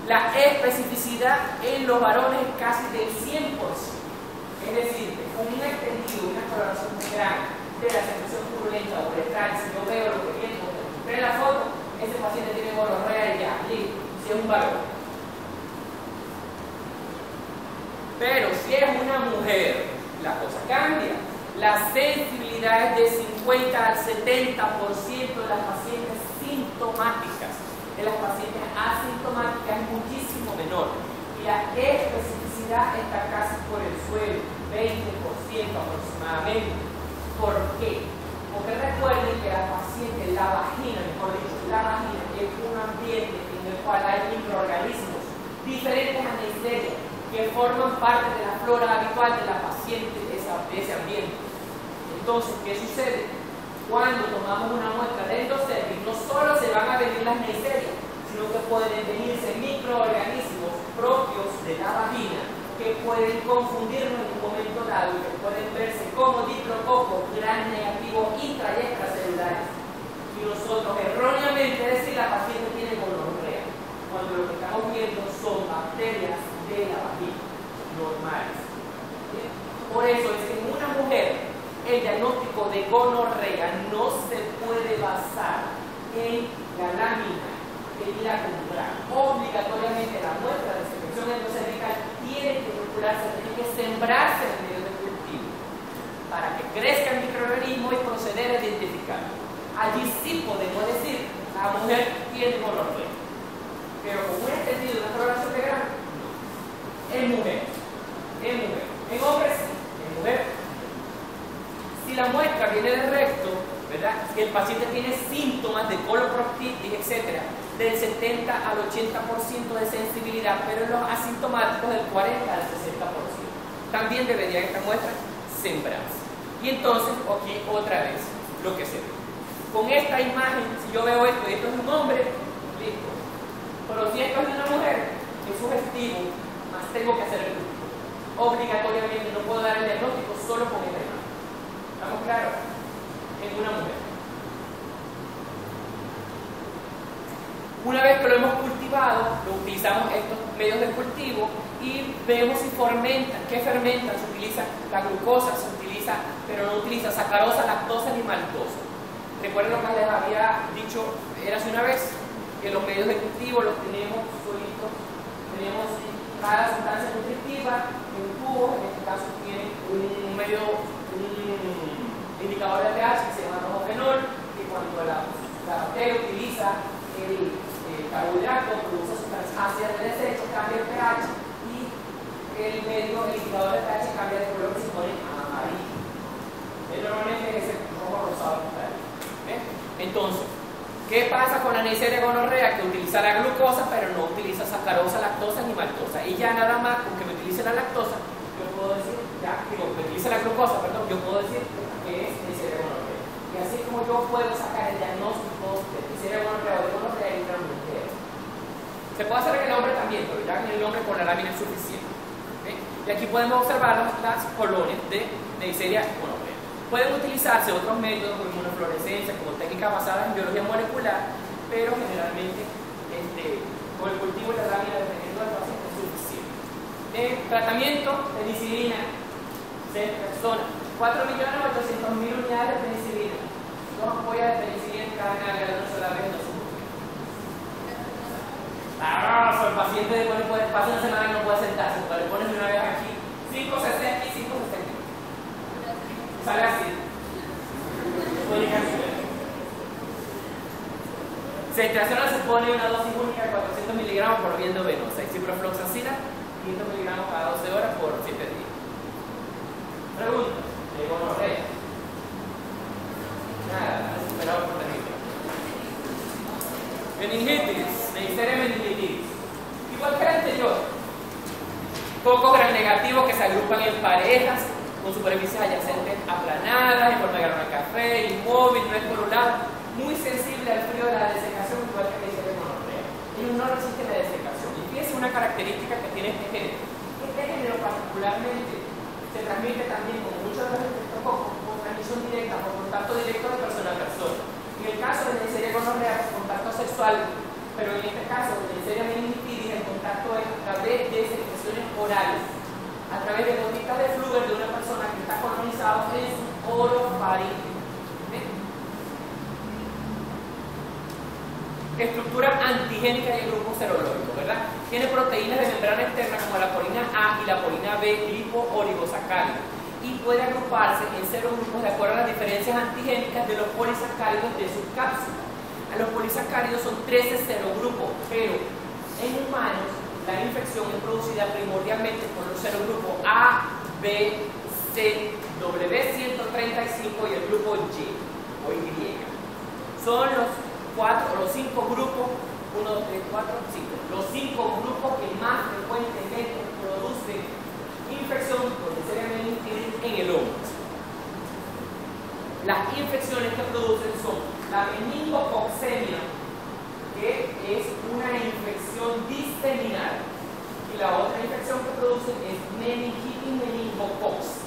La especificidad en los varones es casi del 100%, es decir, con un extendido, una coloración de grano de la secreción purulenta o uretral, si yo veo lo que viene en la foto, ese paciente tiene gonorrea y ya, listo, si es un varón. Pero si es una mujer, la cosa cambia. La sensibilidad es de 50 al 70% de las pacientes sintomáticas. De las pacientes asintomáticas es muchísimo menor. Y la especificidad está casi por el suelo, 20% aproximadamente. ¿Por qué? Porque recuerden que la paciente, la vagina, mejor dicho, la vagina es un ambiente en el cual hay microorganismos diferentes a Neisseria que forman parte de la flora habitual de la paciente de ese ambiente. Entonces, ¿qué sucede? Cuando tomamos una muestra de endocervix, no solo se van a venir las Neisseria, sino que pueden venirse microorganismos propios de la vagina que pueden confundirnos en un momento dado y que pueden verse como diplococos gran negativos intraextracelulares. Y nosotros erróneamente decir la paciente tiene gonorrea, cuando lo que estamos viendo son bacterias de la vagina normales. ¿Bien? Por eso es que en una mujer el diagnóstico de gonorrea no se puede basar en la lámina de la cultural. Obligatoriamente la muestra de secreción endocervical tiene que inocularse, tiene que sembrarse en el medio de cultivo para que crezca el microorganismo y proceder a identificarlo. Allí sí podemos decir la mujer tiene gonorrea, pero con un extendido de una coloración de grano, no. Es mujer, es mujer. En hombres sí, en mujer. Si la muestra viene del recto, ¿verdad? Si el paciente tiene síntomas de coloproctitis, etc., del 70 al 80% de sensibilidad, pero en los asintomáticos del 40 al 60%. También deberían estas muestras sembrarse. Y entonces, aquí otra vez, lo que se ve. Con esta imagen, si yo veo esto y esto es un hombre, listo. Pero si esto es de una mujer, es sugestivo, más tengo que hacer el cultivo. Obligatoriamente no puedo dar el diagnóstico solo con esta imagen. ¿Estamos claros? En una mujer. Una vez que lo hemos cultivado, lo utilizamos estos medios de cultivo y vemos si fermentan. ¿Qué fermentan? Se utiliza la glucosa, se utiliza, pero no utiliza sacarosa, lactosa ni maltosa. Recuerden lo que les había dicho hace una vez, que los medios de cultivo los tenemos solitos, tenemos cada sustancia nutritiva en un tubo, en este caso tiene un indicador de pH que se llama rojofenol, que cuando la bacteria utiliza el carbohidrato, produce sustancias ácidas de desecho, cambia el pH y el indicador de pH cambia de color y se pone amarillo. Normalmente es el rojo rosado. Entonces, ¿qué pasa con la Neisseria gonorrea? Que utiliza la glucosa, pero no utiliza sacarosa, lactosa ni maltosa. Y ya nada más, con que me utilice la lactosa, yo puedo decir, me utilice la glucosa, perdón, yo puedo decir que es Neisseria gonorrea. Y así como yo puedo sacar el diagnóstico de Neisseria gonorrea o de gonorrea en una mujer. Se puede hacer en el hombre también, pero ya en el hombre con la lámina es suficiente. ¿Okay? Y aquí podemos observar las colonias de Neisseria gonorrea. Pueden utilizarse otros métodos como inmunofluorescencia, como técnicas basadas en biología molecular, pero generalmente con el cultivo de la lámina dependiendo del paciente es suficiente. Tratamiento, penicilina, 6 personas, 4.800.000 unidades de penicilina. 2 ampollas de penicilina en cada nalga de una sola vez no son mujeres. El paciente después pasa una semana y no puede sentarse, pero le pones una vez aquí 5.60 y 5.60. Sale así. Centracional se pone una dosis única de 400 miligramos por viento venosa y ciprofloxacina 500 miligramos cada 12 horas por 7 días. Pregunta, ¿de gonorrea? Nada, superado por terrible. Meningitis, Neisseria meningitis. Igual que el anterior. Focos gram negativos que se agrupan en parejas con superficies adyacentes aplanadas, en forma de grano de café, inmóvil, no escorulado, muy sensible al frío de la desecación, igual que Neisseria gonorrea. ellos no resisten la desecación. Y fíjense una característica que tiene este género. Este género particularmente se transmite también, como muchos de los estreptococos, por transmisión directa, por contacto directo de persona a persona. En el caso de Neisseria gonorrea, por contacto sexual, pero en este caso de Neisseria meningitidis, el contacto es a través de secreciones orales, a través de gotitas de flúor de una persona que está colonizada en su orofaringe. Estructura antigénica y el grupo serológico, ¿verdad? Tiene proteínas de membrana externa como la polina A y la polina B lipo-oligosacáridos y puede agruparse en serogrupos de acuerdo a las diferencias antigénicas de los polisacáridos de sus cápsulas. A los polisacáridos son 13 serogrupos, pero en humanos la infección es producida primordialmente por los serogrupos A, B, C, W135 y el grupo Y o Y. Son los 5 grupos, 1, 2, 3, 4, 5. Los 5 grupos que más frecuentemente producen infección por Neisseria meningitidis en el hombre. Las infecciones que producen son la meningococcemia, que es una infección diseminal, y la otra infección que producen es meningitis meningococcus.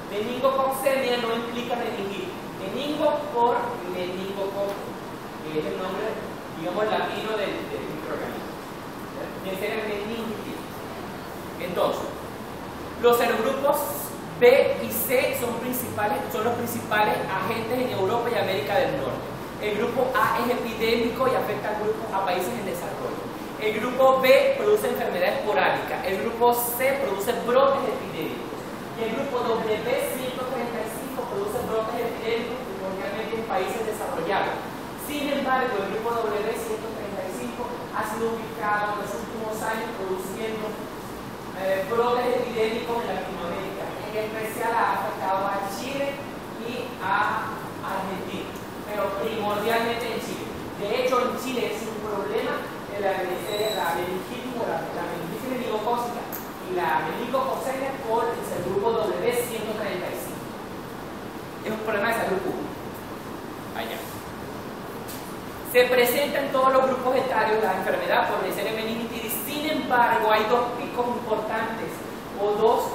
Meningococcemia no implica meningitis. Meningo por meningococo, que es el nombre, digamos, latino del microorganismo. Neisseria meningitidis. Entonces, los serogrupos B y C son los principales agentes en Europa y América del Norte. El grupo A es epidémico y afecta a países en desarrollo. El grupo B produce enfermedades esporádicas. El grupo C produce brotes epidémicos. Y el grupo W135 produce brotes epidémicos primordialmente en países desarrollados. Sin embargo, el grupo W135 ha sido ubicado en los últimos años produciendo brotes epidémicos en Latinoamérica. En especial ha afectado a Chile y a Argentina, pero primordialmente en Chile. De hecho, en Chile es un problema de la meningitis meningocócica y la meningococcemia por el grupo W135. Es un problema de salud pública. Allá. Se presenta en todos los grupos etarios la enfermedad por Neisseria meningitidis. Sin embargo, hay dos picos importantes o dos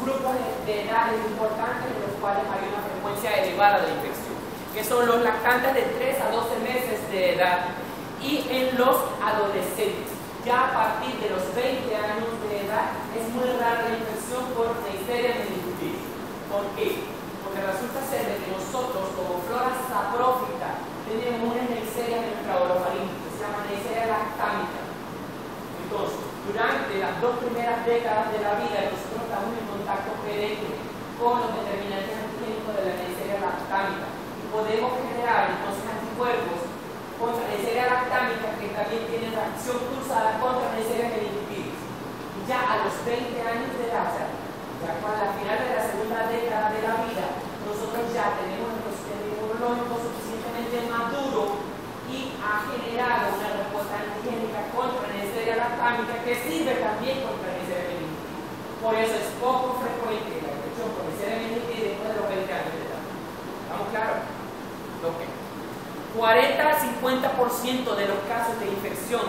grupos de edades importantes en los cuales hay una frecuencia elevada de infección, que son los lactantes de 3 a 12 meses de edad y en los adolescentes. Ya a partir de los 20 años de edad es muy rara la infección por Neisseria meningitidis. ¿Por qué? Porque resulta ser de que nosotros, como flora saprófita, tenemos una Neisseria en nuestra orofaringe, que se llama Neisseria lactámica. Entonces, durante las 2 primeras décadas de la vida, nosotros estamos en contacto perenne con los determinantes antigénicos de la Neisseria lactámica y podemos generar entonces anticuerpos contra Neisseria lactámica que también tienen reacción cruzada contra Neisseria meningitidis. Y ya a los 20 años de edad, ya al final de la segunda década de la vida, nosotros ya tenemos nuestro sistema inmunológico suficientemente maduro y ha generado una respuesta antigénica contra Neisseria lactámica que sirve también contra Neisseria meningitidis. Por eso es poco frecuente la infección por Neisseria meningitidis después de los 20 años de edad. ¿Estamos claros? Okay. 40 al 50% de los casos de infección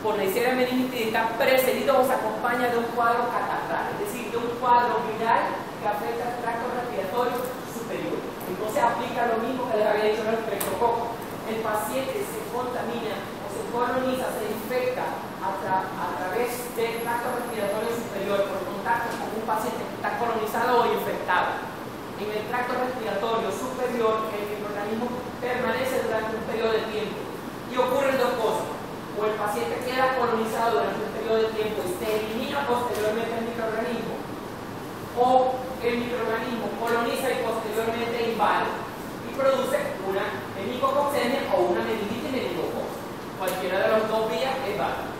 por Neisseria meningitidis están precedidos o se acompaña de un cuadro catarral, es decir, de un cuadro viral que afecta al tracto respiratorio superior. Entonces aplica lo mismo que les había dicho en el estreptococo. El paciente se contamina o se coloniza, se infecta a través del tracto respiratorio superior por contacto con un paciente que está colonizado o infectado. En el tracto respiratorio superior, el microorganismo permanece durante un periodo de tiempo y ocurren dos cosas: o el paciente queda colonizado durante un periodo de tiempo y se elimina posteriormente el microorganismo, o el microorganismo coloniza y posteriormente invade y produce una meningococcemia o una meningitis meningocócica. Cualquiera de las dos vías es válida.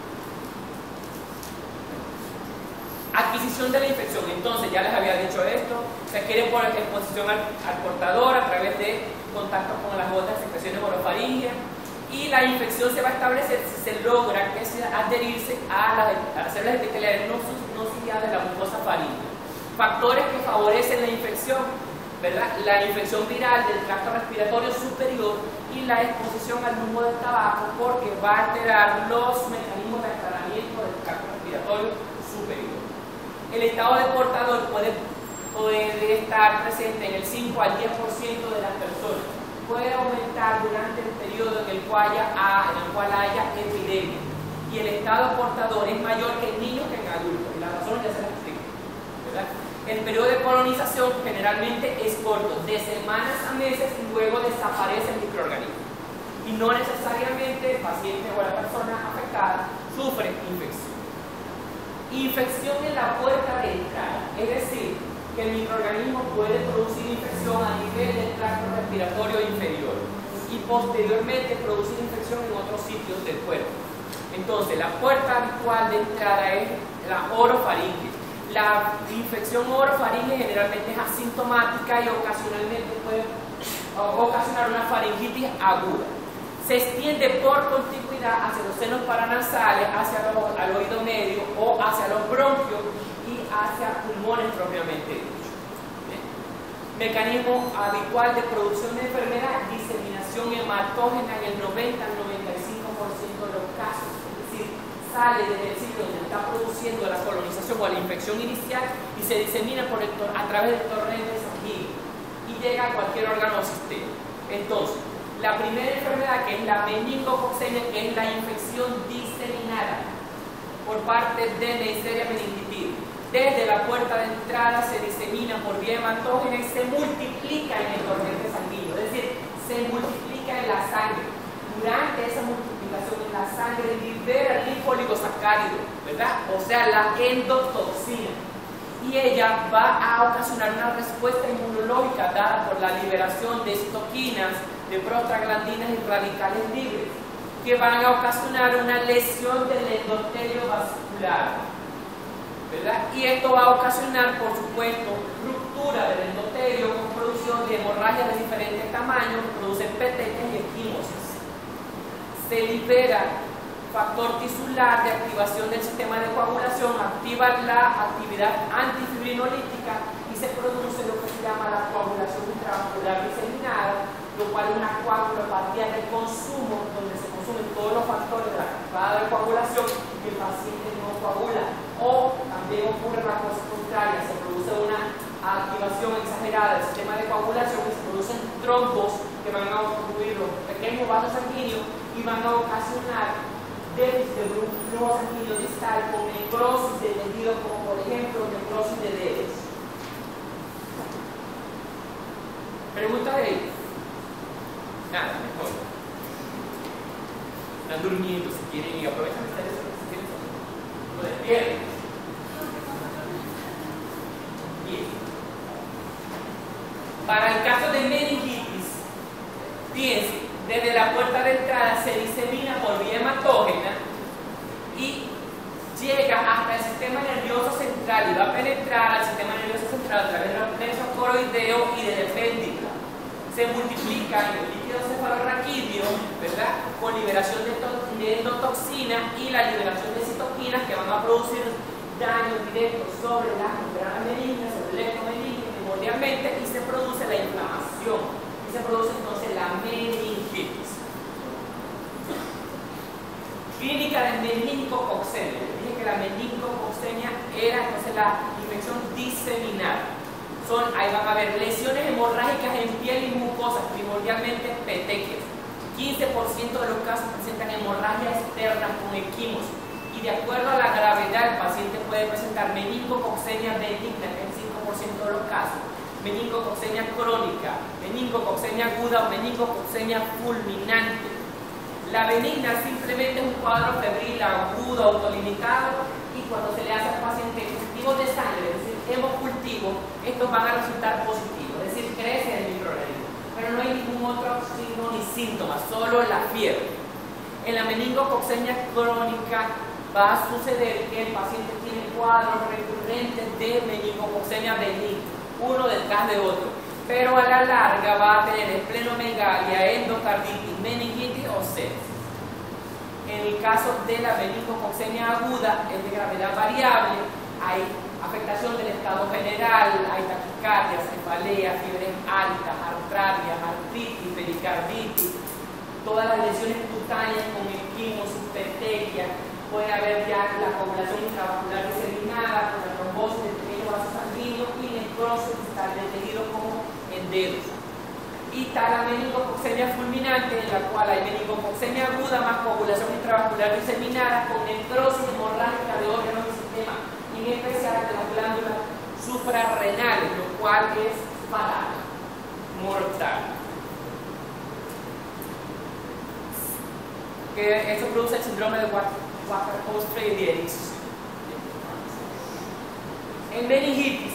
Adquisición de la infección. Entonces, ya les había dicho esto, se adquiere por exposición al portador a través de contacto con las gotas de secreciones orofaringeas, y la infección se va a establecer si se logra que se adherirse a las células epiteliales no ciliadas de la mucosa faríngea. Factores que favorecen la infección: ¿verdad? La infección viral del tracto respiratorio superior y la exposición al humo del tabaco, porque va a alterar los mecanismos de aclaramiento del tracto respiratorio superior. El estado de portador puede estar presente en el 5 al 10% de las personas. Puede aumentar durante el periodo en el cual haya epidemia. Y el estado portador es mayor que en niños que en adultos. Y la razón ya se la explico, ¿verdad? El periodo de colonización generalmente es corto, de semanas a meses, y luego desaparece el microorganismo. Y no necesariamente el paciente o la persona afectada sufre infección. Infección en la puerta de entrada, es decir, que el microorganismo puede producir infección a nivel del tracto respiratorio inferior y posteriormente producir infección en otros sitios del cuerpo. Entonces, la puerta habitual de entrada es la orofaringe. La infección orofaringe generalmente es asintomática y ocasionalmente puede ocasionar una faringitis aguda. Se extiende por continuidad hacia los senos paranasales, hacia el oído medio o hacia los bronquios y hacia pulmones propiamente dicho. Mecanismo habitual de producción de enfermedad: diseminación hematógena en el 90 al 95% de los casos. Es decir, sale desde el sitio donde está produciendo la colonización o la infección inicial y se disemina a través del torrente sanguíneo y llega a cualquier órgano o sistema. Entonces, la primera enfermedad, que es la meningococcemia, que es la infección diseminada por parte de Neisseria meningitidis. Desde la puerta de entrada se disemina por vía hematógena y se multiplica en el torrente sanguíneo, es decir, se multiplica en la sangre. Durante esa multiplicación en la sangre libera el linfoligosacárido, ¿verdad? O sea, la endotoxina. Y ella va a ocasionar una respuesta inmunológica dada por la liberación de citoquinas, de prostaglandinas y radicales libres, que van a ocasionar una lesión del endotelio vascular, ¿verdad? Y esto va a ocasionar, por supuesto, ruptura del endotelio con producción de hemorragias de diferentes tamaños, producen petequias y equimosis. Se libera factor tisular de activación del sistema de coagulación, activa la actividad antifibrinolítica y se produce lo que se llama la coagulación intravascular diseminada, lo cual es una coagulopatía de consumo, donde se consumen todos los factores de la activada de coagulación y el paciente no coagula. O también ocurre la cosa contraria, se produce una activación exagerada del sistema de coagulación y se producen trombos que van a obstruir los pequeños vasos sanguíneos y van a ocasionar déficit de flujo sanguíneo distal con necrosis de tejido, como por ejemplo necrosis de dedos. ¿Pregunta de ellos? Nada, mejor. Están durmiendo si quieren y aprovechan ustedes si quieren. Lo despierten. Bien. Para el caso de meningitis, piensen, desde la puerta de entrada se disemina por vía hematógena y llega hasta el sistema nervioso central y va a penetrar al sistema nervioso central a través del plexo coroideo y del epéndice. Se multiplica en el líquido cefalorraquídeo, ¿verdad? Con liberación de endotoxina y la liberación de citoquinas que van a producir daño directo sobre las membranas meningiales, sobre el ectomeninge primordialmente, y se produce la inflamación. Y se produce entonces la meningitis. Clínica de meningococcemia. Les dije que la meningococcemia era entonces la infección diseminada. Ahí van a haber lesiones hemorrágicas en piel y mucosas, primordialmente petequias. 15% de los casos presentan hemorragias externas con equimos. Y de acuerdo a la gravedad, el paciente puede presentar meningococcemia benigna, que es el 5% de los casos, meningococcemia crónica, meningococcemia aguda o meningococcemia fulminante. La benigna simplemente es un cuadro febril agudo, autolimitado, y cuando se le hace al paciente cultivos de sangre, es decir, hemocultivo, estos van a resultar positivos, es decir, crece el microorganismo, pero no hay ningún otro signo ni síntoma, solo la fiebre. En la meningococcemia crónica va a suceder que el paciente tiene cuadros recurrentes de meningococcemia benigna, uno detrás de otro, pero a la larga va a tener esplenomegalia, endocarditis, meningitis o sepsis. En el caso de la meningococcemia aguda es de gravedad variable, hay afectación del estado general, hay taquicardia, cefalea, fiebres altas, artralgia, artritis, pericarditis, todas las lesiones cutáneas con esquimos, petequias, puede haber ya la coagulación intravascular diseminada con la trombosis del pequeño vaso sanguíneo y necrosis de tejidos como en dedos. Y está la meningococcemia fulminante, en la cual hay meningococcemia aguda más coagulación intravascular diseminada con necrosis hemorrágica de órganos del sistema, en especial de las glándulas suprarrenales, lo cual es fatal, mortal. Que eso produce el síndrome de Waterhouse-Friderichs. En meningitis,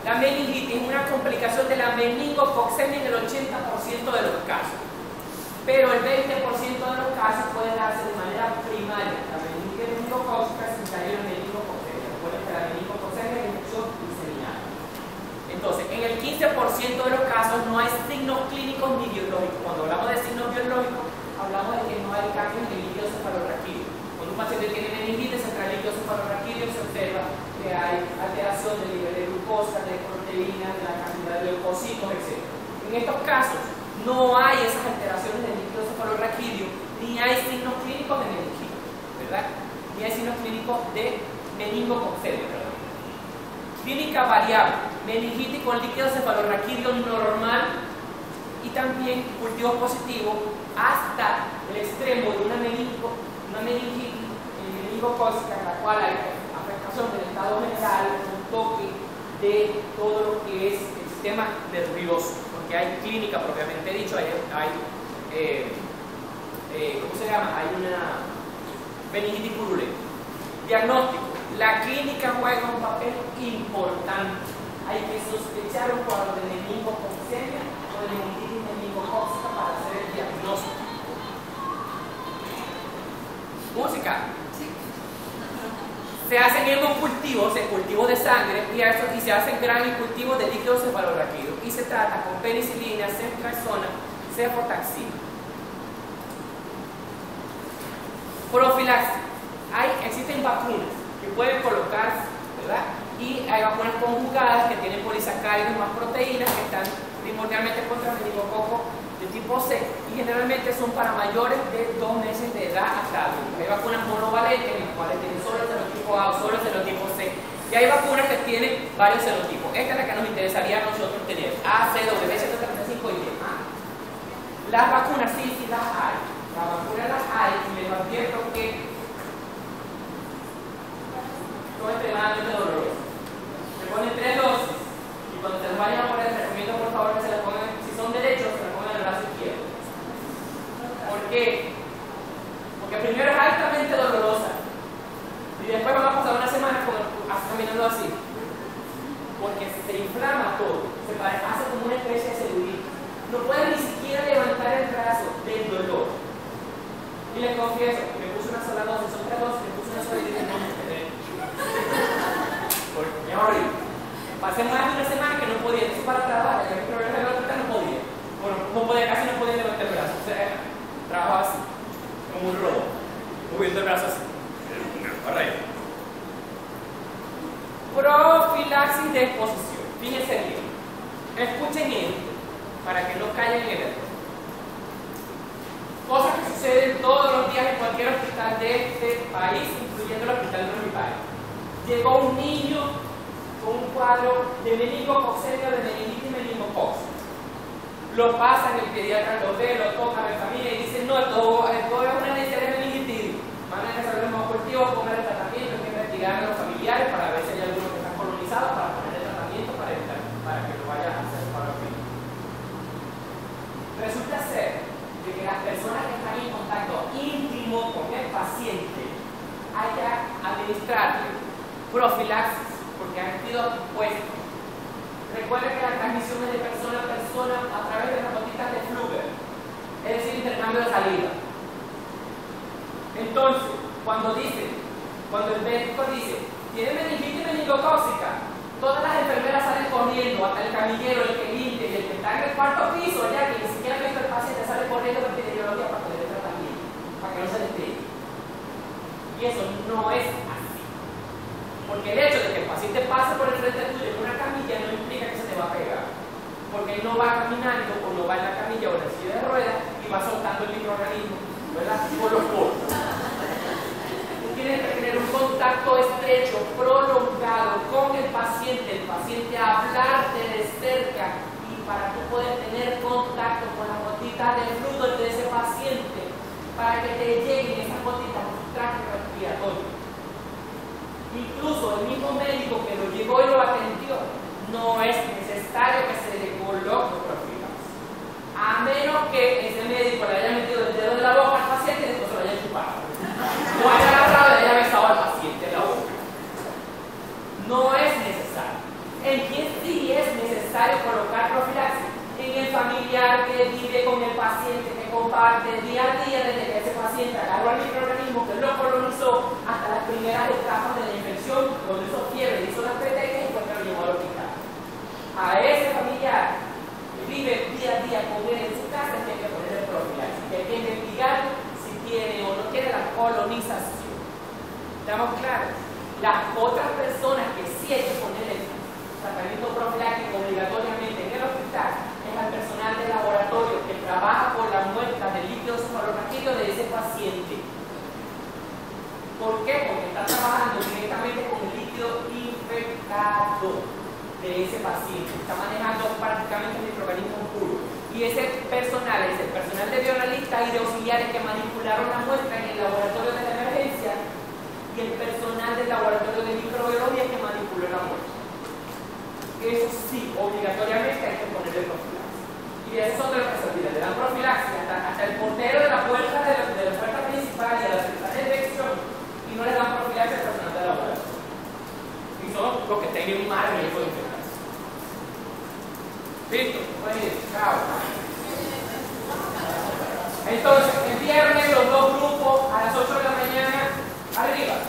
la meningitis es una complicación de la meningococcemia en el 80% de los casos, pero el 20% de los casos puede darse de manera primaria. La meningitis meningocócica sin caer en meningococcemia. Recuerden que la meningococcemia es infección diseminada. Entonces, en el 15% de los casos no hay signos clínicos ni biológicos. Cuando hablamos de signos biológicos, hablamos de que no hay cambios en el líquido cefalorraquídeo. Cuando un paciente tiene meningitis, entra el líquido cefalorraquídeo, se observa que hay alteración del nivel de glucosa, de proteínas, de la cantidad de leucocitos, etc. En estos casos, no hay esas alteraciones del líquido cefalorraquídeo, ni hay signos clínicos de meningitis, ¿verdad? Ni hay signos clínicos de meningococcemia, ¿verdad? Clínica variable, meningitis con líquido cefalorraquídeo normal y también cultivos positivos hasta el extremo de una meningitis meningocócica, en la cual hay afectación del estado general, un toque de todo lo que es el sistema nervioso, porque hay clínica propiamente dicho, ¿cómo se llama? Hay una meningitis purulenta. Diagnóstico. La clínica juega un papel importante. Hay que sospechar un cuadro de meningococcemia o de meningitis meningocócica para hacer el diagnóstico. Música. Se hacen hemocultivos, cultivos de sangre, y se hacen grandes cultivos de líquido cefalorraquídeo. Y se trata con penicilina, ceftriaxona, cefotaxima. Profilaxis. Existen vacunas que pueden colocarse, ¿verdad? Y hay vacunas conjugadas que tienen polisacáridos más proteínas que están primordialmente contra meningococo de tipo C y generalmente son para mayores de 2 meses de edad hasta adultos. Hay vacunas monovalentes en las cuales tienen solo el serotipo A o solo el serotipo C y hay vacunas que tienen varios serotipos. Esta es la que nos interesaría a nosotros tener: A, C, W, Z35 y D. Las vacunas sí las hay. Las vacunas las hay y les advierto que son extremadamente dolorosas. Se ponen 3 dosis y cuando se las vayan a poner, les recomiendo por favor que se las pongan, si son derechos, se las pongan en el brazo izquierdo. ¿Por qué? Porque primero es altamente dolorosa y después van a pasar una semana caminando así, porque se inflama todo, se hace como una especie de celulita. No pueden ni siquiera levantar el brazo del dolor. Y les confieso, me puse una sola dosis, son 3 dosis, me puse una sola y dije, no, porque ahora pasé más de una semana que no podía, eso para trabajar, que el problema de la otra no podía. Bueno, casi no podía levantar el brazo, o sea, trabajaba así, como un robot, moviendo el brazo así. Correcto. Profilaxis de exposición. Fíjense bien, escuchen esto para que no caigan en el error. Cosas que suceden todos los días en cualquier hospital de este país, incluyendo el hospital de mi país. Llegó un niño con un cuadro de meningococcemia, de meningitis meningocócica. Lo pasan, el pediatra lo ve, lo toca, la familia y dice: no, todo es una necesidad de meningitis. Van a resolver los cultivos, poner el tratamiento, hay que investigar a los familiares para ver si hay alguno que está colonizado, para poner el tratamiento para que lo vaya a hacer para el fin. Resulta ser de que las personas que están en contacto íntimo con el paciente hay que administrarle profilaxis, porque han sido puestos. Recuerden que la transmisión es de persona a persona a través de las gotitas de Fluger, es decir, intercambio de saliva. Entonces, cuando el médico dice, tiene meningitis meningocócica, todas las enfermeras salen corriendo, hasta el camillero, el que limpia y el que está en el cuarto piso, ya que ni siquiera ha visto el paciente, sale corriendo con epidemiología para que le dé tratamiento, para que no se despegue. Y eso no es así. Porque el hecho de que el paciente pase por el frente tuyo en una camilla no implica que se te va a pegar, porque él no va caminando o no va en la camilla o en la silla de ruedas y va soltando el microorganismo, ¿verdad? Por los poros. Tú tienes que tener un contacto estrecho, prolongado con el paciente hablarte de cerca y para tú poder tener contacto con las gotitas de flujo de ese paciente para que te lleguen esas gotitas a tu tracto respiratorio. Incluso el mismo médico que lo llegó y lo atendió, no es necesario que se le coloque profilaxis, a menos que ese médico le haya metido el dedo en la boca al paciente y después se lo haya chupado. No haya agarrado y le haya besado al paciente en la boca. No es necesario. ¿En quién sí es necesario colocar profilaxis? En el familiar que vive con el paciente, que comparte día a día desde que ese paciente agarró el microorganismo, que lo colonizó hasta las primeras etapas de la infección, donde hizo fiebre, hizo las PTK y después lo llevó al hospital. A ese familiar que vive día a día con él en su casa, hay que ponerle profilaxis, que hay que investigar si tiene o no tiene la colonización. ¿Estamos claros? Las otras personas que sí hay que ponerle tratamiento profiláctico obligatoriamente en el hospital es al personal de laboratorio que trabaja con la muestra del líquido cefalorraquídeo de ese paciente. ¿Por qué? Porque está trabajando directamente con el líquido infectado de ese paciente. Está manejando prácticamente el microorganismo puro. Y ese personal es el personal de bioanalistas y de auxiliares que manipularon la muestra en el laboratorio de la emergencia y el personal del laboratorio de microbiología que manipuló la muestra. Eso sí, obligatoriamente hay que ponerle profilaxis. Y de eso son de los que se olvidan. Le dan profilaxis hasta el portero de la puerta de la puerta principal y a la central de dirección y no le dan profilaxis al personal de laboratorio. Y son los que tengan más riesgo de infectarse. ¿Listo? Pues, chao. Entonces, el viernes los dos grupos a las 8 de la mañana arriba.